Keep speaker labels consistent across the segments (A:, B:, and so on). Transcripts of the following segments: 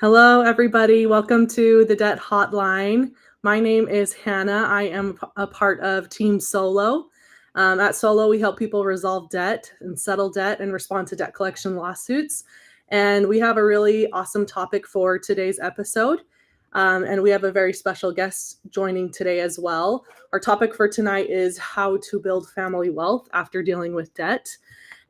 A: Hello, everybody. Welcome to the Debt Hotline. My name is Hannah. I am a part of Team Solo. At Solo, we help people resolve debt and settle debt and respond to debt collection lawsuits. And we have a really awesome topic for today's episode. And we have a very special guest joining today as well. Our topic for tonight is how to build family wealth after dealing with debt.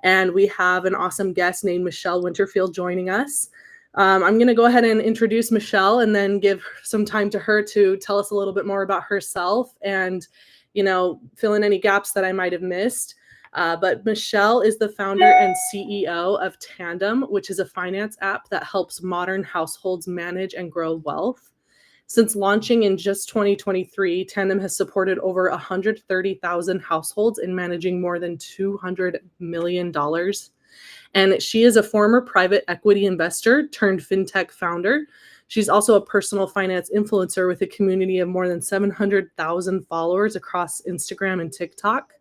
A: And we have an awesome guest named Michelle Winterfield joining us. I'm going to go ahead and introduce Michelle and then give some time to her to tell us a little bit more about herself and, fill in any gaps that I might have missed. But Michelle is the founder and CEO of Tandem, which is a finance app that helps modern households manage and grow wealth. Since launching in just 2023, Tandem has supported over 130,000 households in managing more than $200 million. And she is a former private equity investor turned fintech founder. She's also a personal finance influencer with a community of more than 700,000 followers across Instagram and TikTok.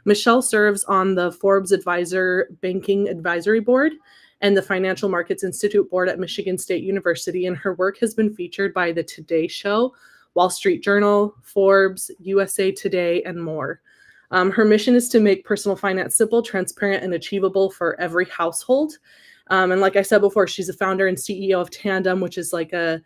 A: Michelle serves on the Forbes Advisor Banking Advisory Board and the Financial Markets Institute Board at Michigan State University, and her work has been featured by The Today Show, Wall Street Journal, Forbes, USA Today, and more. Her mission is to make personal finance simple, transparent, and achievable for every household. And like I said before, she's a founder and CEO of Tandem, which is like a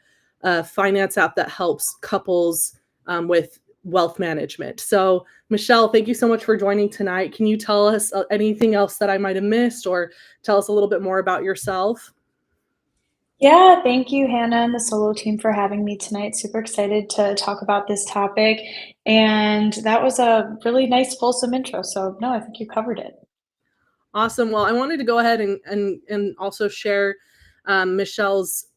A: finance app that helps couples with wealth management. So, Michelle, thank you so much for joining tonight. Can you tell us anything else that I might have missed or tell us a little bit more about yourself?
B: Yeah, thank you, Hannah and the Solo team for having me tonight. Super excited to talk about this topic. And that was a really nice, fulsome intro. So, no, I think you covered it.
A: Awesome. Well, I wanted to go ahead and also share Michelle's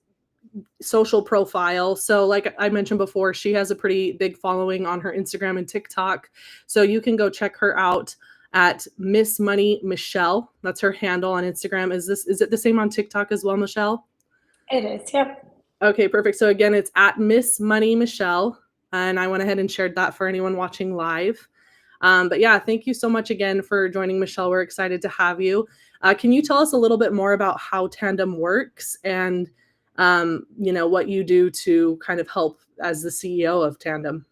A: social profile. So like I mentioned before, she has a pretty big following on her Instagram and TikTok. So you can go check her out at Miss Money Michelle. That's her handle on Instagram. Is it the same on TikTok as well, Michelle?
B: It is, yep.
A: Okay, perfect. So again, it's at Miss Money Michelle. And I went ahead and shared that for anyone watching live. But yeah, thank you so much again for joining, Michelle. We're excited to have you. Can you tell us a little bit more about how Tandem works and what you do to kind of help as the CEO of Tandem?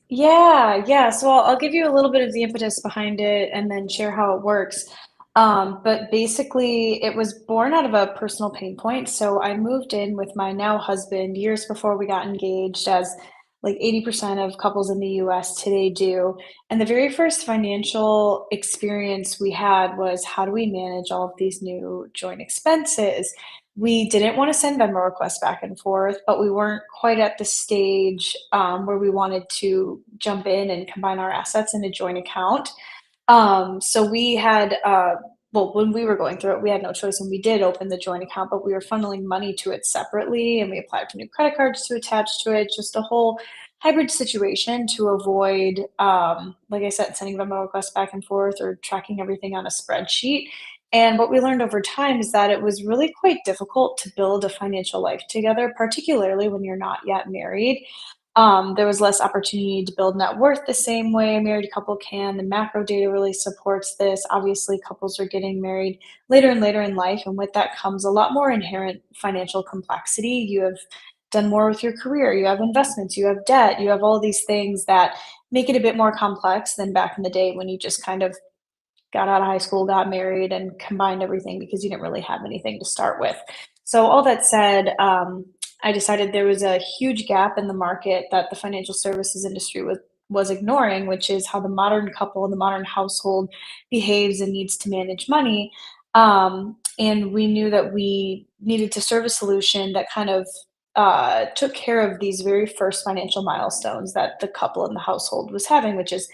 B: Yeah. So I'll give you a little bit of the impetus behind it and then share how it works. But basically, it was born out of a personal pain point. So I moved in with my now husband years before we got engaged, as like 80% of couples in the US today do. And the very first financial experience we had was, how do we manage all of these new joint expenses? We didn't want to send Venmo requests back and forth, but we weren't quite at the stage where we wanted to jump in and combine our assets in a joint account. So we had, well, when we were going through it, we had no choice and we did open the joint account, but we were funneling money to it separately and we applied for new credit cards to attach to it, just a whole hybrid situation to avoid, like I said, sending Venmo requests back and forth or tracking everything on a spreadsheet. And what we learned over time is that it was really quite difficult to build a financial life together, particularly when you're not yet married. There was less opportunity to build net worth the same way a married couple can. The macro data really supports this. Obviously, couples are getting married later and later in life, and with that comes a lot more inherent financial complexity. You have done more with your career, you have investments, you have debt, you have all these things that make it a bit more complex than back in the day when you just kind of got out of high school, got married, and combined everything because you didn't really have anything to start with. So, all that said, I decided there was a huge gap in the market that the financial services industry was ignoring, which is how the modern couple and the modern household behaves and needs to manage money. And we knew that we needed to serve a solution that kind of took care of these very first financial milestones that the couple and the household was having, which is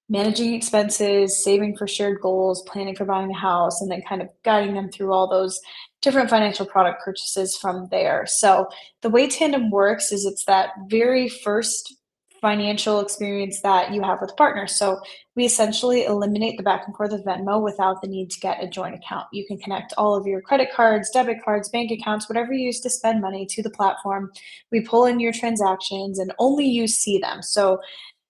B: managing expenses, saving for shared goals, planning for buying a house, and then kind of guiding them through all those different financial product purchases from there. So the way Tandem works is it's that very first financial experience that you have with partners. So we essentially eliminate the back and forth of Venmo without the need to get a joint account. You can connect all of your credit cards, debit cards, bank accounts, whatever you use to spend money to the platform. We pull in your transactions and only you see them. So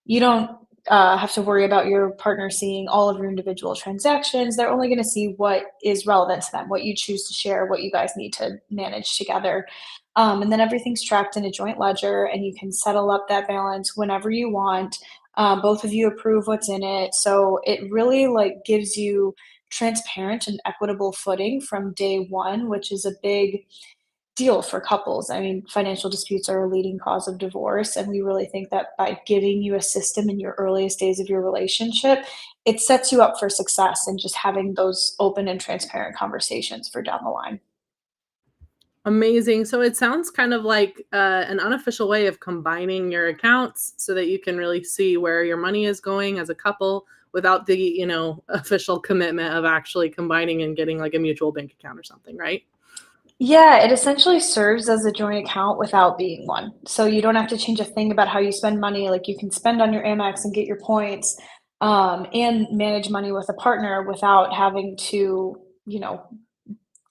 B: you don't have to worry about your partner seeing all of your individual transactions. They're only going to see what is relevant to them, what you choose to share, what you guys need to manage together. And then everything's tracked in a joint ledger, and you can settle up that balance whenever you want. Both of you approve what's in it, so it really like gives you transparent and equitable footing from day one, which is a big deal for couples. I mean, financial disputes are a leading cause of divorce, and we really think that by giving you a system in your earliest days of your relationship, it sets you up for success and just having those open and transparent conversations for down the line.
A: Amazing. So it sounds kind of like an unofficial way of combining your accounts so that you can really see where your money is going as a couple without the, official commitment of actually combining and getting like a mutual bank account or something, right?
B: Yeah, it essentially serves as a joint account without being one. So you don't have to change a thing about how you spend money. Like you can spend on your Amex and get your points, and manage money with a partner without having to, you know,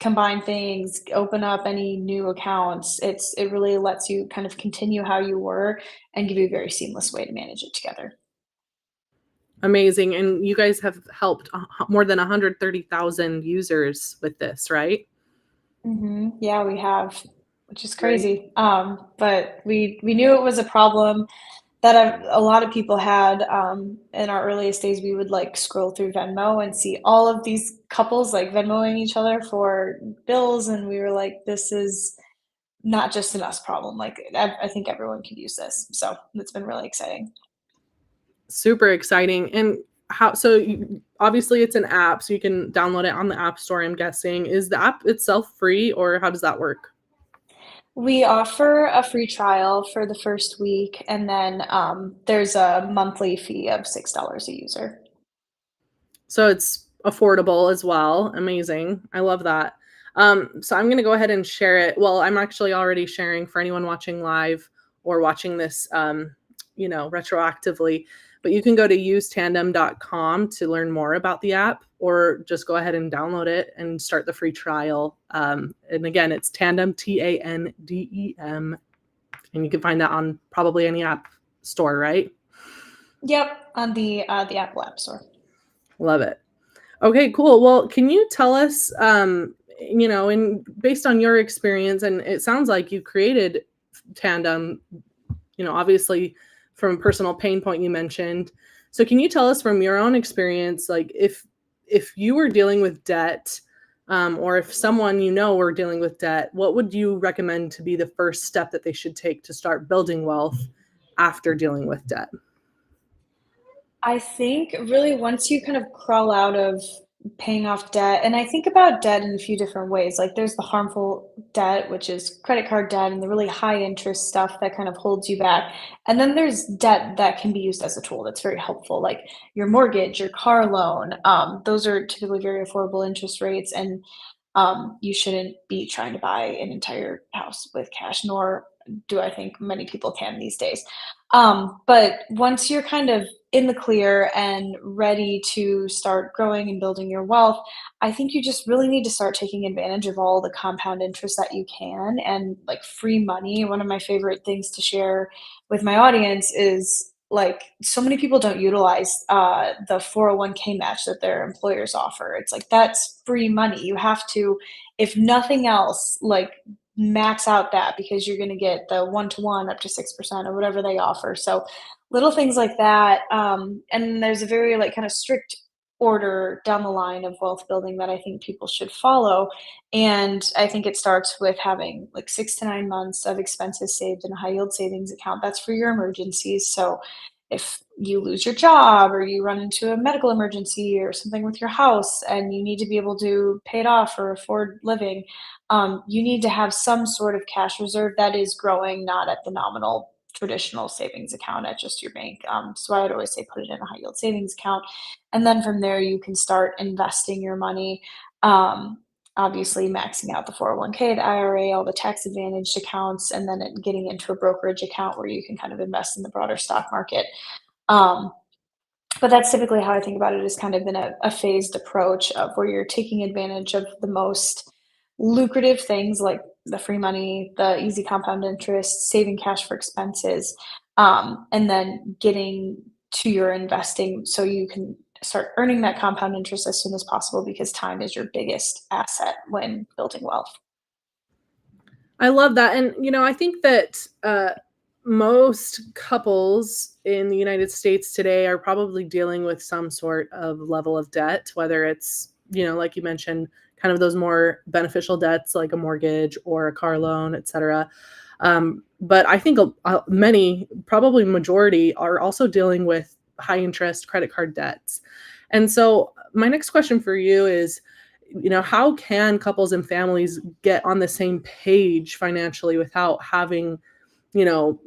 B: combine things, open up any new accounts. It really lets you kind of continue how you were and give you a very seamless way to manage it together.
A: Amazing. And you guys have helped more than 130,000 users with this, right?
B: Yeah, we have, which is
A: Great.
B: crazy. But we knew it was a problem that a lot of people had. In our earliest days, we would like scroll through Venmo and see all of these couples like Venmoing each other for bills, and we were like, this is not just an us problem. Like I think everyone could use this. So it's been really exciting.
A: Super exciting. And obviously it's an app, so you can download it on the App Store, I'm guessing. Is the app itself free or how does that work?
B: We offer a free trial for the first week, and then there's a monthly fee of $6 a user.
A: So it's affordable as well. Amazing. I love that. So I'm going to go ahead and share it. Well, I'm actually already sharing for anyone watching live or watching this, retroactively. But you can go to usetandem.com to learn more about the app, or just go ahead and download it and start the free trial. And again, it's Tandem, Tandem. And you can find that on probably any app store, right?
B: Yep, on the Apple App Store.
A: Love it. Okay, cool. Well, can you tell us, and based on your experience, and it sounds like you created Tandem, obviously from a personal pain point you mentioned. So can you tell us from your own experience, like if you were dealing with debt, or if someone were dealing with debt, what would you recommend to be the first step that they should take to start building wealth after dealing with debt?
B: I think really once you kind of crawl out of paying off debt, and I think about debt in a few different ways. Like there's the harmful debt, which is credit card debt and the really high interest stuff that kind of holds you back. And then there's debt that can be used as a tool that's very helpful, like your mortgage, your car loan. Those are typically very affordable interest rates, and you shouldn't be trying to buy an entire house with cash, nor do I think many people can these days. But once you're kind of in the clear and ready to start growing and building your wealth, I think you just really need to start taking advantage of all the compound interest that you can and like free money. One of my favorite things to share with my audience is like so many people don't utilize the 401k match that their employers offer. It's like that's free money. You have to, if nothing else, like max out that because you're going to get the 1-to-1 up to 6% or whatever they offer. So little things like that. And there's a very like kind of strict order down the line of wealth building that I think people should follow. And I think it starts with having like 6 to 9 months of expenses saved in a high yield savings account. That's for your emergencies. So if you lose your job or you run into a medical emergency or something with your house and you need to be able to pay it off or afford living, you need to have some sort of cash reserve that is growing, not at the nominal traditional savings account at just your bank. So I would always say put it in a high yield savings account. And then from there, you can start investing your money. Um, Obviously, maxing out the 401k, the IRA, all the tax advantaged accounts, and then getting into a brokerage account where you can kind of invest in the broader stock market. Um, but that's typically how I think about it is kind of in a phased approach of where you're taking advantage of the most lucrative things like the free money, the easy compound interest, saving cash for expenses, and then getting to your investing so you can start earning that compound interest as soon as possible because time is your biggest asset when building wealth.
A: I love that, and, I think that, most couples in the United States today are probably dealing with some sort of level of debt, whether it's, like you mentioned, kind of those more beneficial debts like a mortgage or a car loan, etcetera. But I think many, probably majority, are also dealing with high interest credit card debts. And so my next question for you is, how can couples and families get on the same page financially without having, you know,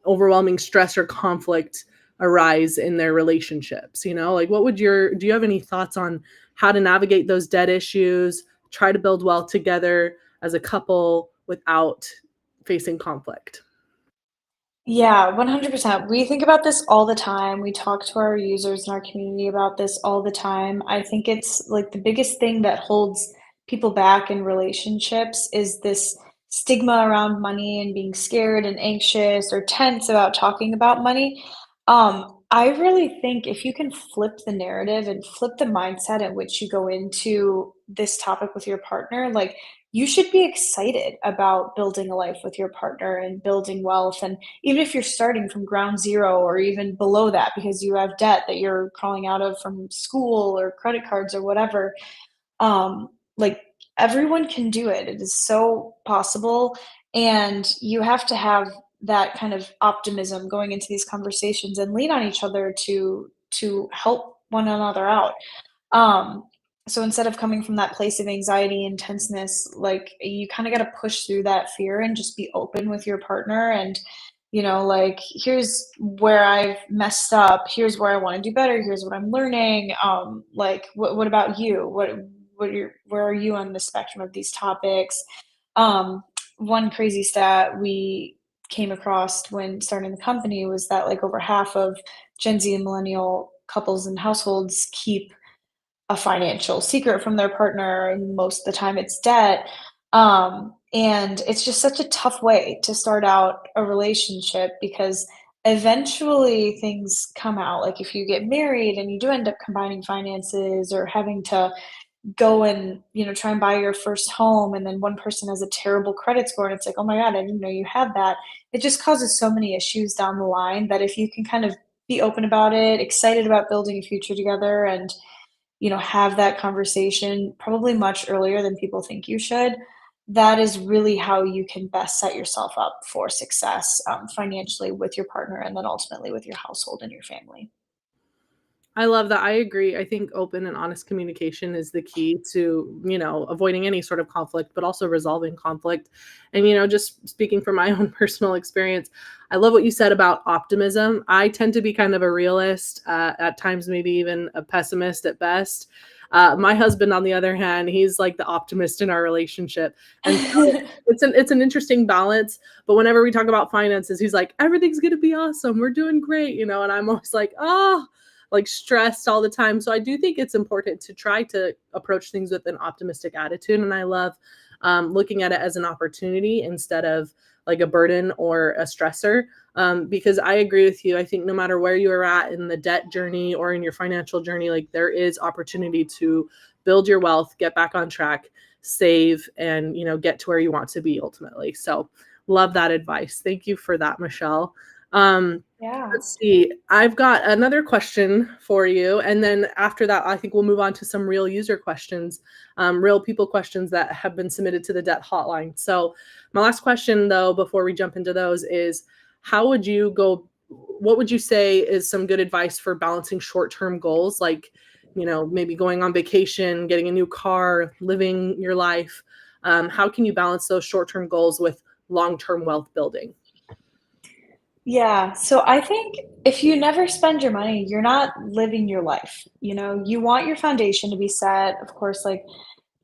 A: overwhelming stress or conflict arise in their relationships? Like do you have any thoughts on how to navigate those debt issues, try to build wealth together as a couple without facing conflict?
B: Yeah, 100%. We think about this all the time. We talk to our users in our community about this all the time. I think it's like the biggest thing that holds people back in relationships is this stigma around money and being scared and anxious or tense about talking about money. I really think if you can flip the narrative and flip the mindset at which you go into this topic with your partner, like you should be excited about building a life with your partner and building wealth. And even if you're starting from ground zero or even below that because you have debt that you're crawling out of from school or credit cards or whatever, like everyone can do it. It is so possible. And you have to have that kind of optimism going into these conversations and lean on each other to help one another out. Um, so instead of coming from that place of anxiety and tenseness, like you kind of got to push through that fear and just be open with your partner and like here's where I've messed up, here's where I want to do better, here's what I'm learning. Like what about you? Where are you on the spectrum of these topics? Um, One crazy stat we came across when starting the company was that like over half of Gen Z and millennial couples and households keep a financial secret from their partner, and most of the time it's debt. And it's just such a tough way to start out a relationship because eventually things come out. Like if you get married and you do end up combining finances or having to go and try and buy your first home and then one person has a terrible credit score and it's like, oh my god, I didn't know you had that. It just causes so many issues down the line that if you can kind of be open about it, excited about building a future together, and have that conversation probably much earlier than people think you should. That is really how you can best set yourself up for success financially with your partner and then ultimately with your household and your family.
A: I love that. I agree. I think open and honest communication is the key to, avoiding any sort of conflict, but also resolving conflict. And, just speaking from my own personal experience, I love what you said about optimism. I tend to be kind of a realist, at times, maybe even a pessimist at best. My husband, on the other hand, he's like the optimist in our relationship. And so it's an interesting balance. But whenever we talk about finances, he's like, everything's going to be awesome. We're doing great. And I'm always like, oh, like stressed all the time. So I do think it's important to try to approach things with an optimistic attitude. And I love looking at it as an opportunity instead of like a burden or a stressor. Because I agree with you. I think no matter where you are at in the debt journey or in your financial journey, like there is opportunity to build your wealth, get back on track, save, and get to where you want to be ultimately. So love that advice. Thank you for that, Michelle. Um,
B: Yeah.
A: Let's see. I've got another question for you. And then after that, I think we'll move on to some real user questions, real people questions that have been submitted to the debt hotline. So, my last question, though, before we jump into those is what would you say is some good advice for balancing short term goals, like, maybe going on vacation, getting a new car, living your life? How can you balance those short term goals with long term wealth building?
B: Yeah, so I think if you never spend your money, you're not living your life. You want your foundation to be set, of course, like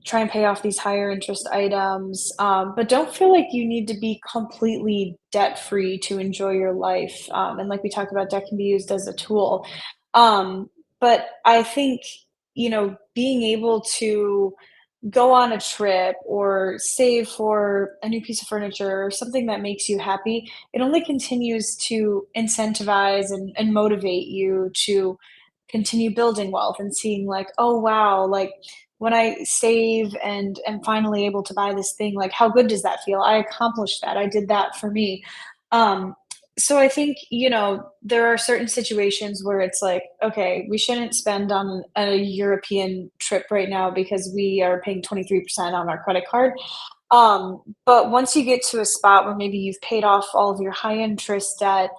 B: try and pay off these higher interest items, but don't feel like you need to be completely debt free to enjoy your life. And like we talked about, debt can be used as a tool. Um, but I think, being able to go on a trip or save for a new piece of furniture or something that makes you happy, it only continues to incentivize and motivate you to continue building wealth and seeing like, oh wow, like when I save and am finally able to buy this thing, like how good does that feel? I accomplished that. I did that for me. Um, so I think, there are certain situations where it's like, okay, we shouldn't spend on a European trip right now because we are paying 23% on our credit card. But once you get to a spot where maybe you've paid off all of your high interest debt,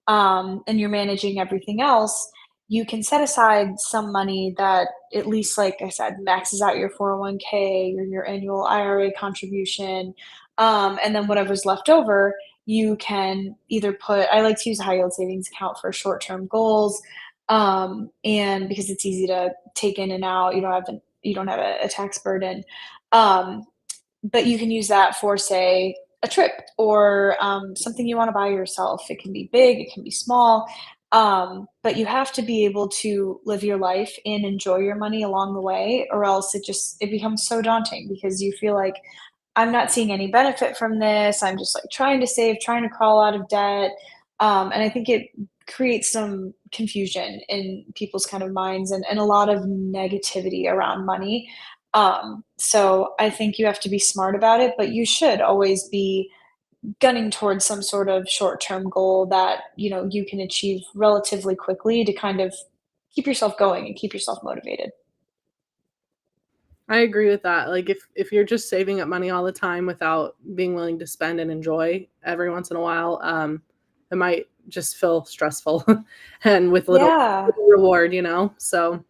B: and you're managing everything else, you can set aside some money that at least, like I said, maxes out your 401k or your annual IRA contribution. And then whatever's left over, you can either I like to use a high yield savings account for short term goals. And because it's easy to take in and out, you don't have a tax burden. Um, but you can use that for, say, a trip or something you want to buy yourself. It can be big, it can be small, but you have to be able to live your life and enjoy your money along the way, or else it becomes so daunting because you feel like I'm not seeing any benefit from this. I'm just like trying to save, trying to crawl out of debt, and I think it creates some confusion in people's kind of minds and a lot of negativity around money. So I think you have to be smart about it, but you should always be gunning towards some sort of short-term goal that, you can achieve relatively quickly to kind of keep yourself going and keep yourself motivated.
A: I agree with that. Like if you're just saving up money all the time without being willing to spend and enjoy every once in a while, it might just feel stressful and with
B: Yeah,
A: little reward, you know? So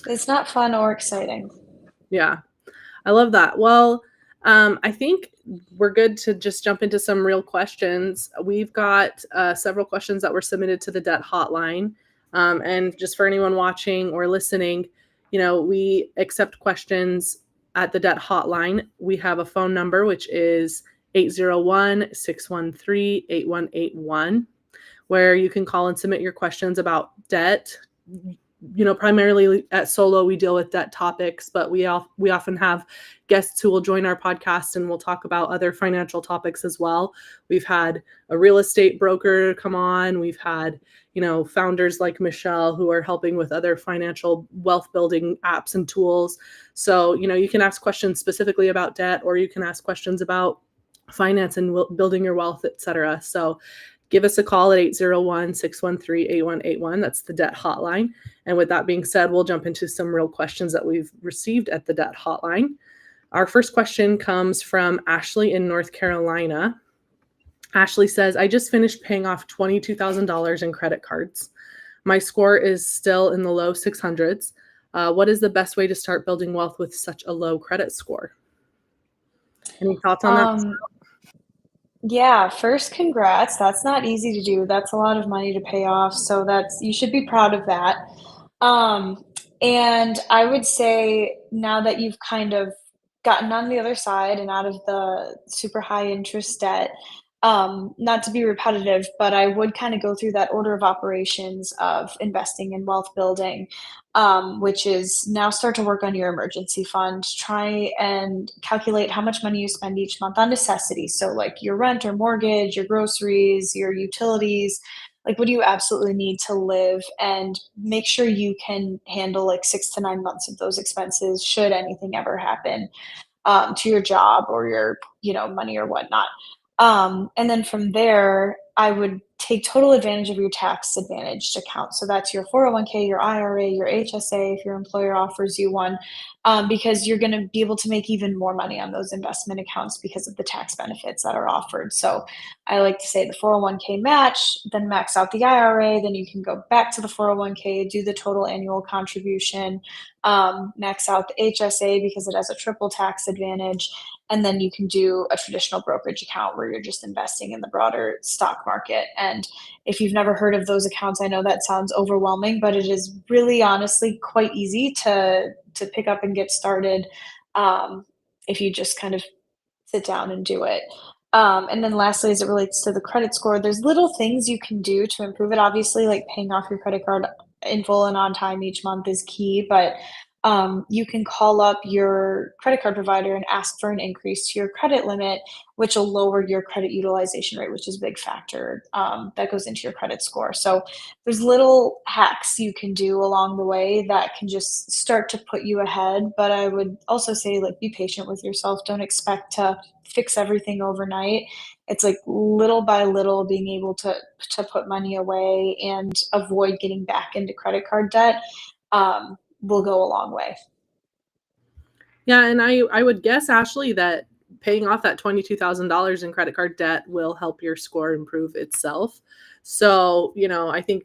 B: it's not fun or exciting.
A: yeah. I love that. Well, I think we're good to just jump into some real questions. We've got several questions that were submitted to the Debt Hotline. And just for anyone watching or listening, we accept questions at the Debt Hotline. We have a phone number, which is 801-613-8181, where you can call and submit your questions about debt. Primarily at Solo, we deal with debt topics, but we often have guests who will join our podcast and we'll talk about other financial topics as well. We've had a real estate broker come on. We've had, founders like Michelle who are helping with other financial wealth building apps and tools. So, you can ask questions specifically about debt, or you can ask questions about finance and building your wealth, etc. So give us a call at 801-613-8181. That's the Debt Hotline. And with that being said, we'll jump into some real questions that we've received at the Debt Hotline. Our first question comes from Ashley in North Carolina. Ashley says, I just finished paying off $22,000 in credit cards. My score is still in the low 600s. What is the best way to start building wealth with such a low credit score? Any thoughts on that?
B: Um, yeah, first, congrats. That's not easy to do. That's a lot of money to pay off. So you should be proud of that. Um, and I would say now that you've kind of gotten on the other side and out of the super high interest debt, not to be repetitive, but I would kind of go through that order of operations of investing in wealth building, which is now start to work on your emergency fund. Try and calculate how much money you spend each month on necessities. So, like your rent or mortgage, your groceries, your utilities. Like, what do you absolutely need to live? And make sure you can handle like 6 to 9 months of those expenses should anything ever happen to your job or your money or whatnot. And then from there, I would take total advantage of your tax advantaged account. So that's your 401k, your IRA, your HSA, if your employer offers you one, because you're going to be able to make even more money on those investment accounts because of the tax benefits that are offered. So I like to say the 401k match, then max out the IRA, then you can go back to the 401k, do the total annual contribution, max out the HSA because it has a triple tax advantage. And then you can do a traditional brokerage account where you're just investing in the broader stock market. And if you've never heard of those accounts, I know that sounds overwhelming, but it is really honestly quite easy to pick up and get started, if you just kind of sit down and do it. And then lastly, as it relates to the credit score, there's little things you can do to improve it. Obviously, like paying off your credit card in full and on time each month is key, but you can call up your credit card provider and ask for an increase to your credit limit, which will lower your credit utilization rate, which is a big factor that goes into your credit score. So there's little hacks you can do along the way that can just start to put you ahead. But I would also say, like, be patient with yourself. Don't expect to fix everything overnight. It's like little by little being able to put money away and avoid getting back into credit card debt will go a long way.
A: Yeah, and I would guess, Ashley, that paying off that $22,000 in credit card debt will help your score improve itself. So, I think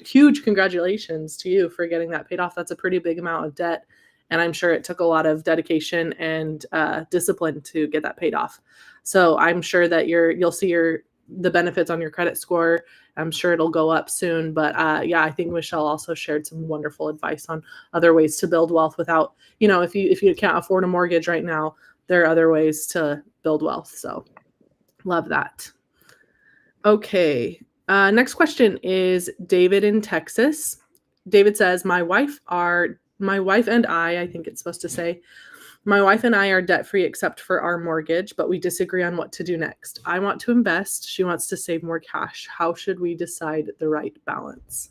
A: huge congratulations to you for getting that paid off. That's a pretty big amount of debt, and I'm sure it took a lot of dedication and discipline to get that paid off. So I'm sure that you'll see the benefits on your credit score. I'm sure it'll go up soon. But yeah, I think Michelle also shared some wonderful advice on other ways to build wealth without, if you can't afford a mortgage right now, there are other ways to build wealth. So love that. Okay. Next question is David in Texas. David says, my wife and I think it's supposed to say, my wife and I are debt-free except for our mortgage, but we disagree on what to do next. I want to invest. She wants to save more cash. How should we decide the right balance?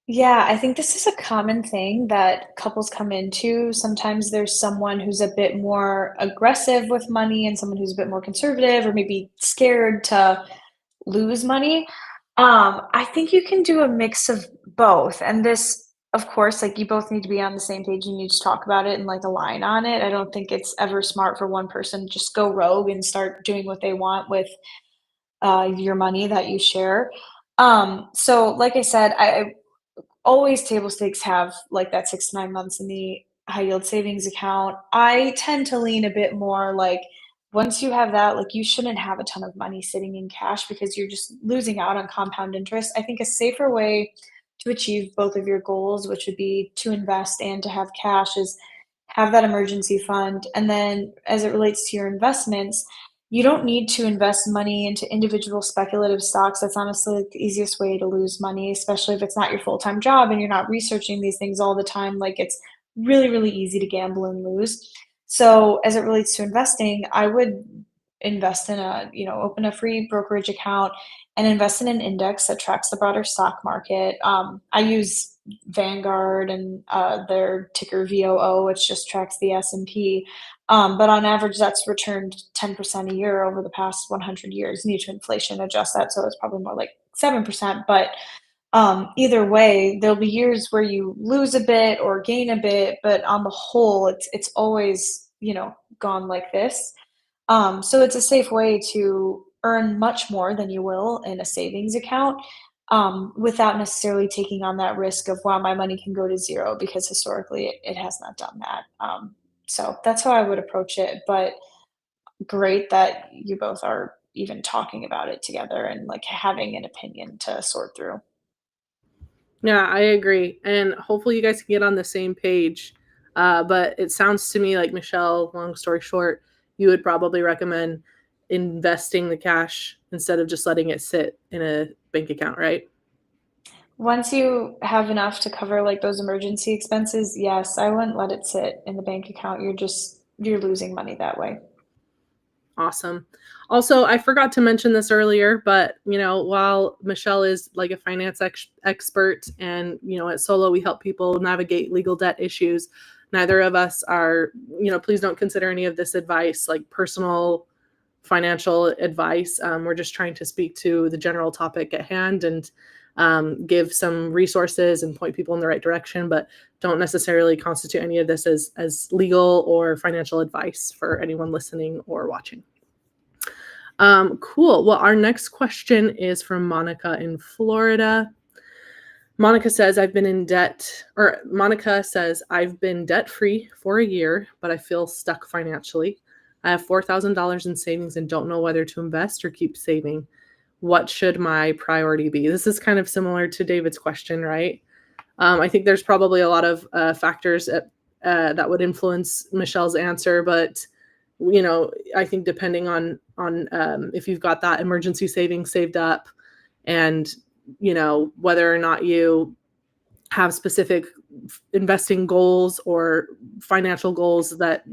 B: Yeah, I think this is a common thing that couples come into. Sometimes there's someone who's a bit more aggressive with money and someone who's a bit more conservative or maybe scared to lose money. I think you can do a mix of both. And this, of course, like, you both need to be on the same page. You need to talk about it and like align on it. I don't think it's ever smart for one person to just go rogue and start doing what they want with your money that you share. So like I said, I always table stakes have like that 6 to 9 months in the high yield savings account. I tend to lean a bit more like, once you have that, like, you shouldn't have a ton of money sitting in cash because you're just losing out on compound interest. I think a safer way to achieve both of your goals, which would be to invest and to have cash, is have that emergency fund. And then as it relates to your investments, you don't need to invest money into individual speculative stocks. That's honestly like the easiest way to lose money, especially if it's not your full-time job and you're not researching these things all the time. Like, it's really, really easy to gamble and lose. So as it relates to investing, I would invest in open a free brokerage account and invest in an index that tracks the broader stock market. I use Vanguard and their ticker VOO, which just tracks the S&P. But on average, that's returned 10% a year over the past 100 years. You need to inflation adjust that, so it's probably more like 7%. But either way, there'll be years where you lose a bit or gain a bit, but on the whole, it's always gone like this. So it's a safe way to earn much more than you will in a savings account, without necessarily taking on that risk of, wow, my money can go to zero, because historically it has not done that. So that's how I would approach it. But great that you both are even talking about it together and like having an opinion to sort through.
A: Yeah, I agree. And hopefully you guys can get on the same page. But it sounds to me like, Michelle, long story short, you would probably recommend investing the cash instead of just letting it sit in a bank account, right?
B: Once you have enough to cover like those emergency expenses, yes, I wouldn't let it sit in the bank account. You're losing money that way.
A: Awesome. Also, I forgot to mention this earlier, but while Michelle is like a finance expert, and at Solo we help people navigate legal debt issues, neither of us are, please don't consider any of this advice like personal financial advice. We're just trying to speak to the general topic at hand and give some resources and point people in the right direction, but don't necessarily constitute any of this as legal or financial advice for anyone listening or watching. Cool. Well, our next question is from Monica in Florida. Monica says, I've been debt-free for a year, but I feel stuck financially. I have $4,000 in savings and don't know whether to invest or keep saving. What should my priority be? This is kind of similar to David's question, right? I think there's probably a lot of factors that would influence Michelle's answer, but I think depending on if you've got that emergency savings saved up, and whether or not you have specific investing goals or financial goals that,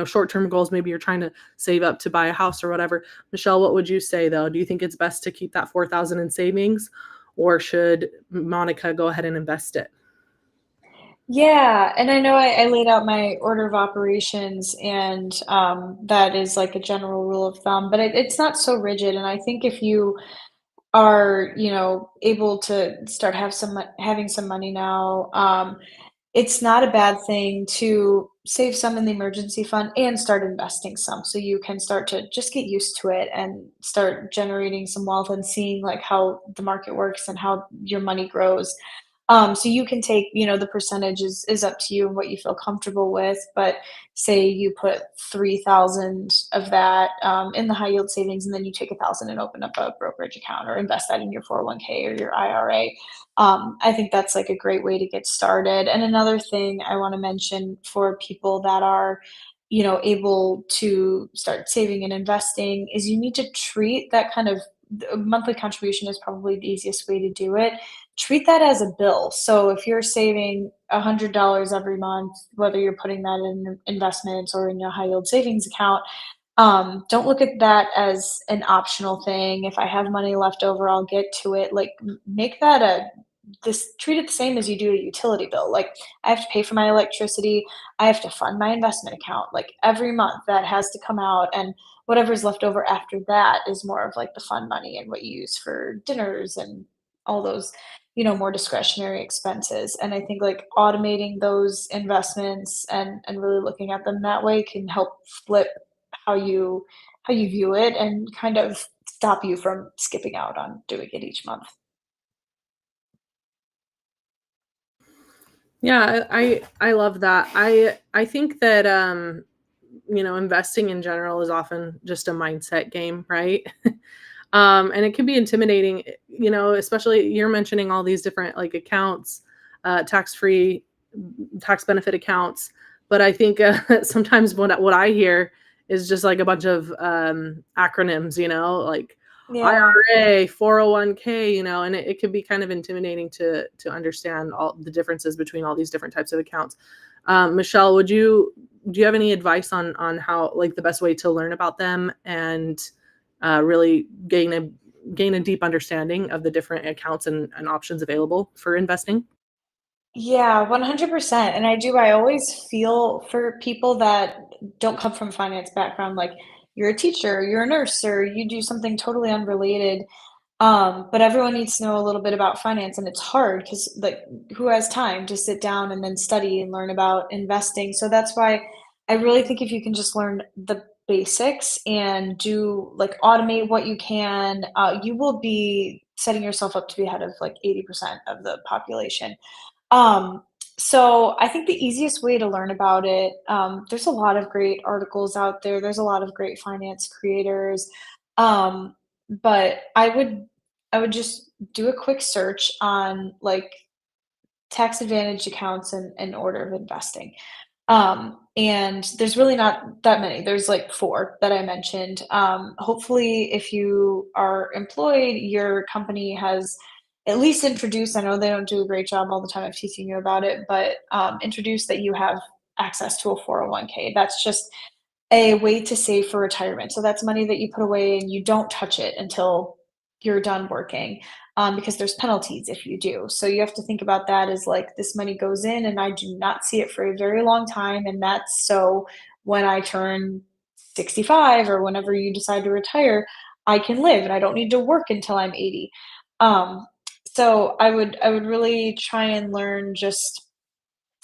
A: short-term goals, maybe you're trying to save up to buy a house or whatever. Michelle, what would you say though? Do you think it's best to keep that 4,000 in savings, or should Monica go ahead and invest it?
B: Yeah, and I know I laid out my order of operations, and that is like a general rule of thumb, but it's not so rigid. And I think if you are, able to start having some money now, it's not a bad thing to save some in the emergency fund and start investing some, so you can start to just get used to it and start generating some wealth and seeing like how the market works and how your money grows. So you can take, the percentage is up to you and what you feel comfortable with. But say you put 3,000 of that in the high yield savings, and then you take 1,000 and open up a brokerage account or invest that in your 401k or your IRA. I think that's like a great way to get started. And another thing I want to mention for people that are, able to start saving and investing is you need to treat that kind of monthly contribution is probably the easiest way to do it. Treat that as a bill. So if you're saving $100 every month, whether you're putting that in investments or in your high yield savings account, don't look at that as an optional thing. If I have money left over, I'll get to it. Like make that a this treat it the same as you do a utility bill. Like I have to pay for my electricity, I have to fund my investment account. Like every month that has to come out, and whatever's left over after that is more of like the fun money and what you use for dinners and all those, more discretionary expenses. And I think like automating those investments and really looking at them that way can help flip how you view it and kind of stop you from skipping out on doing it each month.
A: Yeah, I love that. I think that investing in general is often just a mindset game, right? And it can be intimidating, especially you're mentioning all these different like accounts, tax-free, tax benefit accounts. But I think sometimes what I hear is just like a bunch of acronyms, like
B: Yeah.
A: IRA, 401k, and it can be kind of intimidating to understand all the differences between all these different types of accounts. Michelle, do you have any advice on how, like, the best way to learn about them and really gain a deep understanding of the different accounts and options available for investing?
B: Yeah, 100%. And I always feel for people that don't come from finance background, like you're a teacher, you're a nurse, or you do something totally unrelated. But everyone needs to know a little bit about finance, and it's hard because like who has time to sit down and then study and learn about investing? So that's why I really think if you can just learn the basics and do like automate what you can, you will be setting yourself up to be ahead of like 80% of the population. Um, so I think the easiest way to learn about it, there's a lot of great articles out there. There's a lot of great finance creators. Um, but I would just do a quick search on like tax advantage accounts and order of investing. And there's really not that many. There's like four that I mentioned. Hopefully, if you are employed, your company has at least introduced, I know they don't do a great job all the time of teaching you about it, but introduce that you have access to a 401k. That's just a way to save for retirement. So that's money that you put away and you don't touch it until you're done working, because there's penalties if you do. So you have to think about that as like this money goes in and I do not see it for a very long time. And that's so when I turn 65 or whenever you decide to retire, I can live and I don't need to work until I'm 80. Um, so I would really try and learn just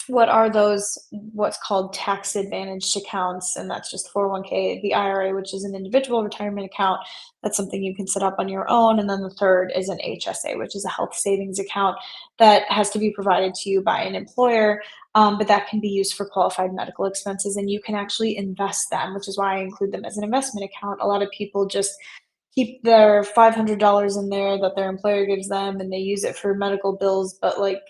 B: what are those what's called tax advantaged accounts, and that's just 401k, the IRA, which is an individual retirement account. That's something you can set up on your own. And then the third is an HSA, which is a health savings account that has to be provided to you by an employer, but that can be used for qualified medical expenses, and you can actually invest them, which is why I include them as an investment account. A lot of people just keep their $500 in there that their employer gives them and they use it for medical bills. But like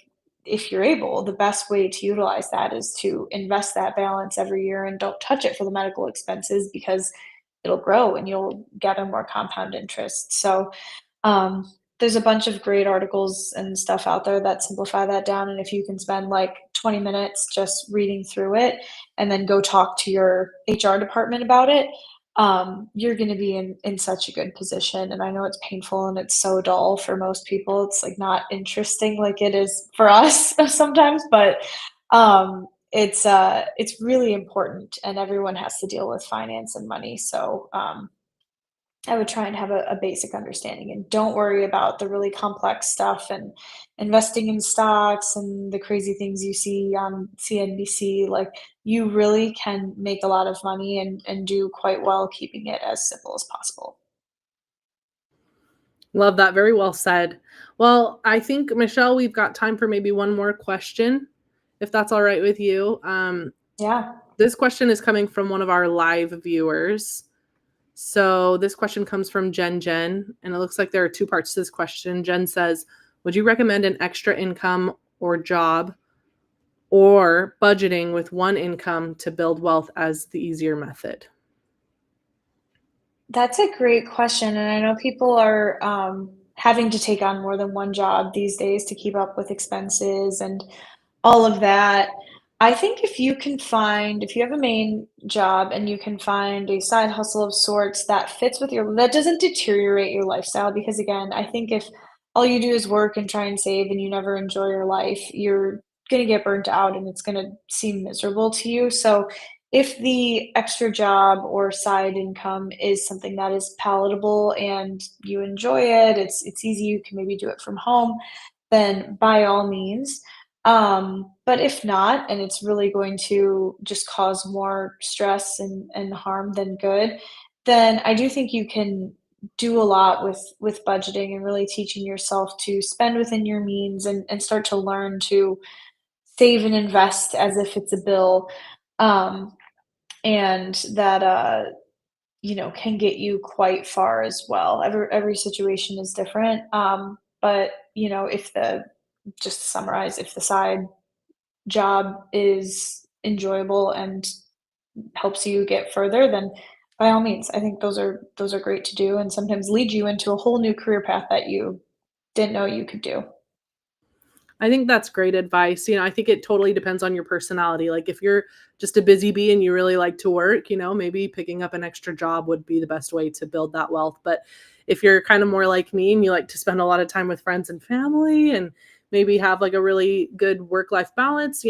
B: if you're able, the best way to utilize that is to invest that balance every year and don't touch it for the medical expenses because it'll grow and you'll gather more compound interest. So um, there's a bunch of great articles and stuff out there that simplify that down, and if you can spend, like, 20 minutes just reading through it and then go talk to your HR department about it, you're gonna be in such a good position, and I know it's painful and it's so dull for most people, it's, like, not interesting like it is for us sometimes, but, it's really important, and everyone has to deal with finance and money, so, I would try and have a basic understanding and don't worry about the really complex stuff and investing in stocks and the crazy things you see on CNBC. Like, you really can make a lot of money and do quite well keeping it as simple as possible.
A: Love that. Very well said. Well, I think, Michelle, we've got time for maybe one more question, if that's all right with you.
B: Yeah.
A: This question is coming from one of our live viewers. So this question comes from Jen, and it looks like there are two parts to this question. Jen says, would you recommend an extra income or job or budgeting with one income to build wealth as the easier method?
B: That's a great question, and I know people are having to take on more than one job these days to keep up with expenses and all of that. I think if you have a main job and you can find a side hustle of sorts that fits with that doesn't deteriorate your lifestyle, because again, I think if all you do is work and try and save and you never enjoy your life, you're gonna get burnt out and it's gonna seem miserable to you. So if the extra job or side income is something that is palatable and you enjoy it, it's easy, you can maybe do it from home, then by all means. But if not, and it's really going to just cause more stress and harm than good, then I do think you can do a lot with budgeting and really teaching yourself to spend within your means and start to learn to save and invest as if it's a bill. Um, and that can get you quite far as well. Every situation is different. But if the just to summarize, if the side job is enjoyable and helps you get further, then by all means, I think those are great to do and sometimes lead you into a whole new career path that you didn't know you could do.
A: I think that's great advice. I think it totally depends on your personality. Like if you're just a busy bee and you really like to work, maybe picking up an extra job would be the best way to build that wealth. But if you're kind of more like me and you like to spend a lot of time with friends and family and maybe have like a really good work-life balance,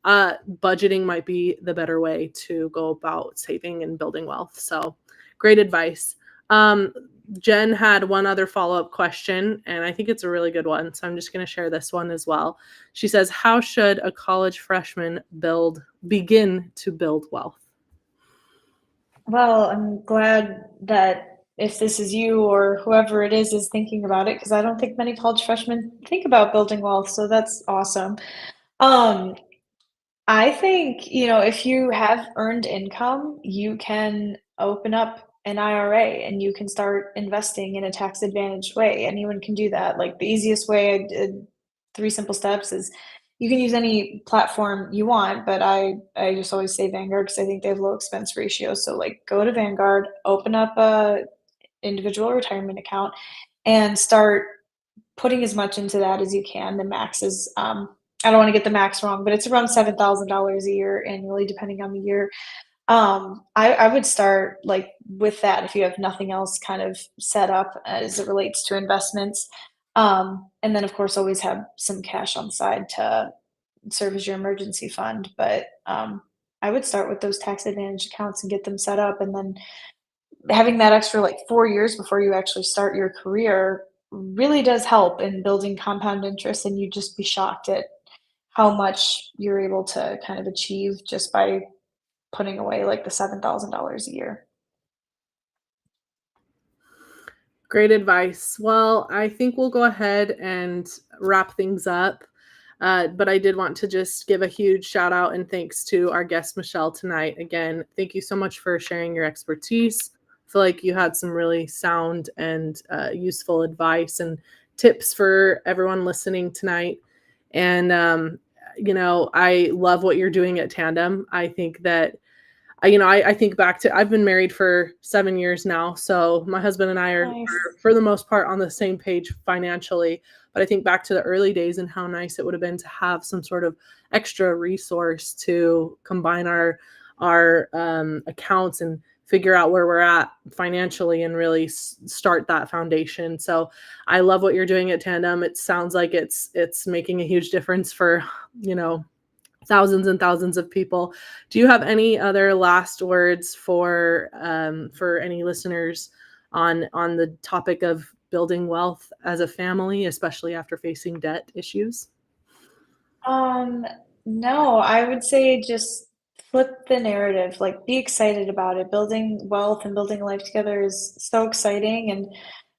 A: budgeting might be the better way to go about saving and building wealth. So great advice. Um, Jen had one other follow-up question, and I think it's a really good one. So I'm just going to share this one as well. She says, how should a college freshman begin to build wealth?
B: Well, I'm glad that if this is you or whoever it is thinking about it, because I don't think many college freshmen think about building wealth, so that's awesome. Um, I think, if you have earned income, you can open up an IRA and you can start investing in a tax advantaged way. Anyone can do that. Like the easiest way, I did 3 simple steps is you can use any platform you want, but I just always say Vanguard because I think they have low expense ratios. So like go to Vanguard, open up a individual retirement account and start putting as much into that as you can. The max is, I don't want to get the max wrong, but it's around $7,000 a year annually, depending on the year. I would start like with that if you have nothing else kind of set up as it relates to investments. And then of course always have some cash on the side to serve as your emergency fund. But I would start with those tax advantage accounts and get them set up, and then having that extra like 4 years before you actually start your career really does help in building compound interest, and you'd just be shocked at how much you're able to kind of achieve just by putting away like the $7,000 a year.
A: Great advice. Well, I think we'll go ahead and wrap things up. But I did want to just give a huge shout out and thanks to our guest, Michelle, tonight. Again, thank you so much for sharing your expertise. I feel like you had some really sound and useful advice and tips for everyone listening tonight. And, I love what you're doing at Tandem. I think that I think back to I've been married for 7 years now, so my husband and I are
B: Nice.
A: for the most part on the same page financially, but I think back to the early days and how nice it would have been to have some sort of extra resource to combine our accounts and figure out where we're at financially and really start that foundation. So I love what you're doing at Tandem. It sounds like it's making a huge difference for, you know, thousands and thousands of people. Do you have any other last words for any listeners on the topic of building wealth as a family, especially after facing debt issues?
B: Um, no, I would say just flip the narrative, like be excited about it. Building wealth and building life together is so exciting and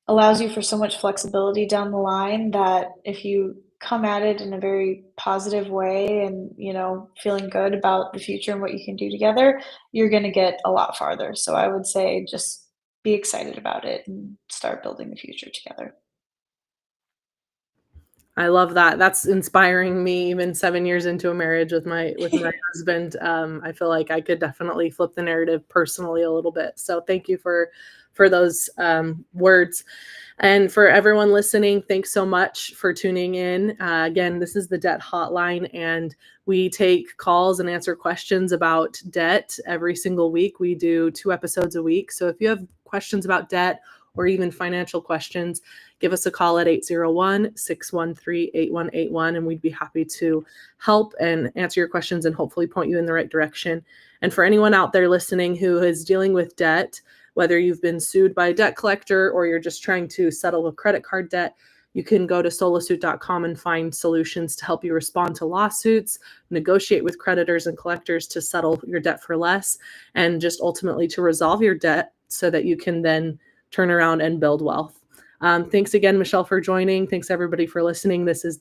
B: allows you for so much flexibility down the line that if you come at it in a very positive way and, feeling good about the future and what you can do together, you're going to get a lot farther. So I would say just be excited about it and start building the future together.
A: I love that. That's inspiring me even 7 years into a marriage with my husband. I feel like I could definitely flip the narrative personally a little bit. So thank you for those, words. And for everyone listening, thanks so much for tuning in. Again, this is the Debt Hotline, and we take calls and answer questions about debt every single week. We do 2 episodes a week. So if you have questions about debt or even financial questions, give us a call at 801-613-8181, and we'd be happy to help and answer your questions and hopefully point you in the right direction. And for anyone out there listening who is dealing with debt, whether you've been sued by a debt collector or you're just trying to settle a credit card debt, you can go to solosuit.com and find solutions to help you respond to lawsuits, negotiate with creditors and collectors to settle your debt for less, and just ultimately to resolve your debt so that you can then turn around and build wealth. Thanks again, Michelle, for joining. Thanks everybody for listening. This is